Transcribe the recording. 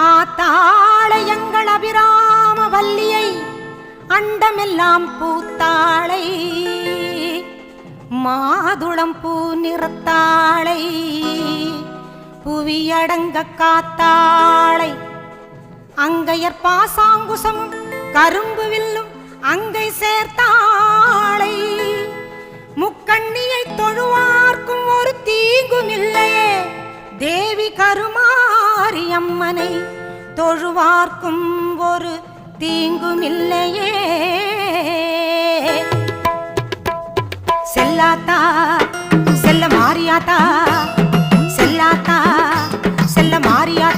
ஆத்தாளை எங்கள் அபிராம வல்லியை அண்டமெல்லாம் பூத்தாளை மாதுளம் பூ நிறத்தாளை புவியடங்க காத்தாளை அங்கையர் பாசாங்குசமும் கரும்பு வில்லும் அங்கை சேர்த்தாளை முக்கண்ணியை தொழுவார்க்கும் ஒரு தீங்கும் இல்லையே தேவி கருமாரி அம்மனை தொழுவார்க்கும் ஒரு தீங்கும் இல்லையே செல்லாத்தா செல்ல மாரியாத்தா செல்லாத்தா செல்ல மாரியா